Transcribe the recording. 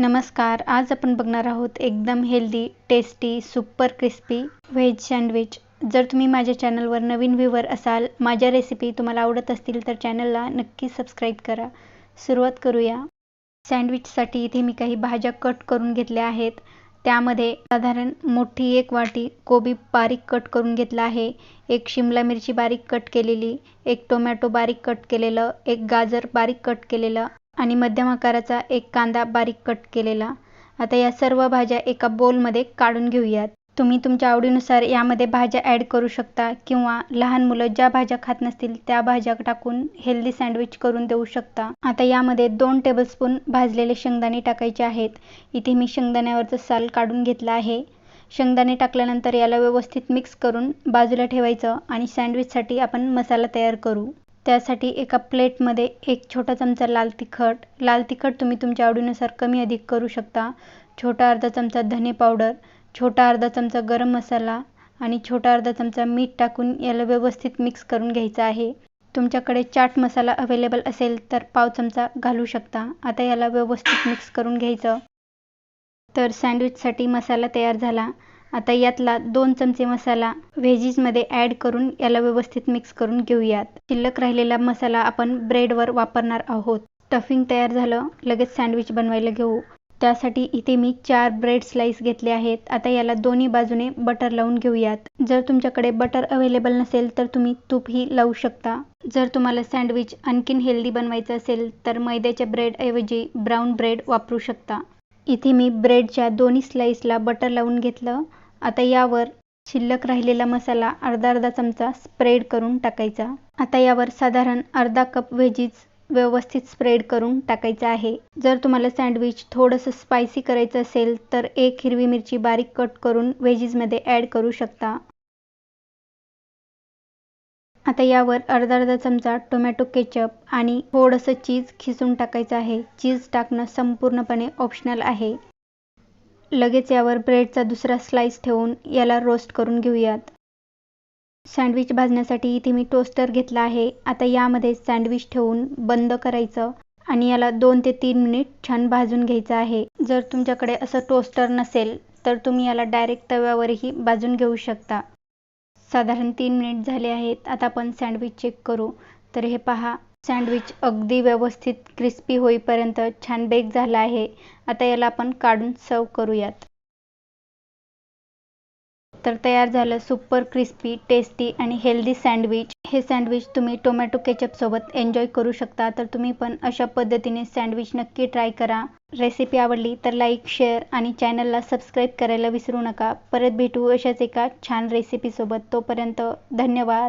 नमस्कार. आज आपण बघणार आहोत एकदम healthy, tasty, super crispy veg sandwich. जर तुम्ही माझ्या चॅनलवर नवीन व्ह्यूवर असाल, माझ्या रेसिपी तुम्हाला आवडत असतील तर चॅनलला नक्की सबस्क्राईब करा. सुरुवात करूया. सँडविचसाठी इथे मी काही भाज्या कट करून घेतल्या आहेत. त्यामध्ये साधारण मोठी 1 वाटी कोबी बारीक कट करून घेतला आहे, 1 शिमला मिरची बारीक कट केलेली, 1 टोमॅटो बारीक कट केलेलं, 1 गाजर बारीक कट केलेलं आणि मध्यम आकाराचा 1 कांदा बारीक कट केलेला. आता या सर्व भाज्या एका बोलमध्ये काढून घेऊयात. तुम्ही तुमच्या आवडीनुसार यामध्ये भाज्या ॲड करू शकता किंवा लहान मुलं ज्या भाज्या खात नसतील त्या भाज्या टाकून हेल्दी सँडविच करून देऊ शकता. आता यामध्ये 2 टेबलस्पून भाजलेले शेंगदाणे टाकायचे आहेत. इथे मी शेंगदाण्यावरचं साल काढून घेतलं आहे. शेंगदाणे टाकल्यानंतर याला व्यवस्थित मिक्स करून बाजूला ठेवायचं आणि सँडविचसाठी आपण मसाला तयार करू. त्यासाठी एका प्लेटमध्ये 1 छोटा चमचा लाल तिखट तुम्ही तुमच्या आवडीनुसार कमी अधिक करू शकता, छोटा अर्धा चमचा धने पावडर, छोटा अर्धा चमचा गरम मसाला आणि छोटा अर्धा चमचा मीठ टाकून याला व्यवस्थित मिक्स करून घ्यायचं आहे. तुमच्याकडे चाट मसाला अवेलेबल असेल तर पाव चमचा घालू शकता. आता याला व्यवस्थित मिक्स करून घ्यायचं. तर सँडविचसाठी मसाला तयार झाला. आता यातला 2 चमचे मसाला व्हेजीसमध्ये ॲड करून याला व्यवस्थित मिक्स करून घेऊयात. शिल्लक राहिलेला मसाला आपण ब्रेडवर वापरणार आहोत. स्टफिंग तयार झालं, लगेच सँडविच बनवायला घेऊ. त्यासाठी इथे मी 4 ब्रेड स्लाइस घेतले आहेत. आता याला दोन्ही बाजूने बटर लावून घेऊयात. जर तुमच्याकडे बटर अवेलेबल नसेल तर तुम्ही तूपही लावू शकता. जर तुम्हाला सँडविच आणखीन हेल्दी बनवायचं असेल तर मैद्याच्या ब्रेडऐवजी ब्राऊन ब्रेड वापरू शकता. इथे मी ब्रेडच्या दोन्ही स्लाइसला बटर लावून घेतलं. आता यावर शिल्लक राहिलेला मसाला अर्धा चमचा स्प्रेड करून टाकायचा. आता यावर साधारण अर्धा कप व्हेजीस व्यवस्थित स्प्रेड करून टाकायचं आहे. जर तुम्हाला सँडविच थोडंसं स्पायसी करायचं असेल तर 1 हिरवी मिरची बारीक कट करून व्हेजीसमध्ये ॲड करू शकता. आता यावर अर्धा चमचा टोमॅटो केचप आणि थोडंसं चीज खिसून टाकायचं आहे. चीज टाकणं संपूर्णपणे ऑप्शनल आहे. लगेच यावर ब्रेडचा दुसरा स्लाइस ठेवून याला रोस्ट करून घेऊयात. सँडविच भाजण्यासाठी इथे मी टोस्टर घेतला आहे. आता यामध्ये सँडविच ठेवून बंद करायचं आणि याला 2 ते 3 मिनिट छान भाजून घ्यायचं आहे. जर तुमच्याकडे असं टोस्टर नसेल तर तुम्ही याला डायरेक्ट तव्यावरही भाजून घेऊ शकता. साधारण 3 मिनिट झाले आहेत. आता आपण सँडविच चेक करू. तर हे पहा, सँडविच अगदी व्यवस्थित क्रिस्पी होईपर्यंत छान बेक झाला आहे. आता याला आपण काढून सर्व करूयात. तर तयार झालं सुपर क्रिस्पी, टेस्टी आणि हेल्दी सँडविच. हे सँडविच तुम्ही टोमॅटो केचपसोबत एन्जॉय करू शकता. तर तुम्ही पण अशा पद्धतीने सँडविच नक्की ट्राय करा. रेसिपी आवडली तर लाईक, शेअर आणि चॅनलला सबस्क्राईब करायला विसरू नका. परत भेटू अशाच एका छान रेसिपीसोबत. तोपर्यंत धन्यवाद.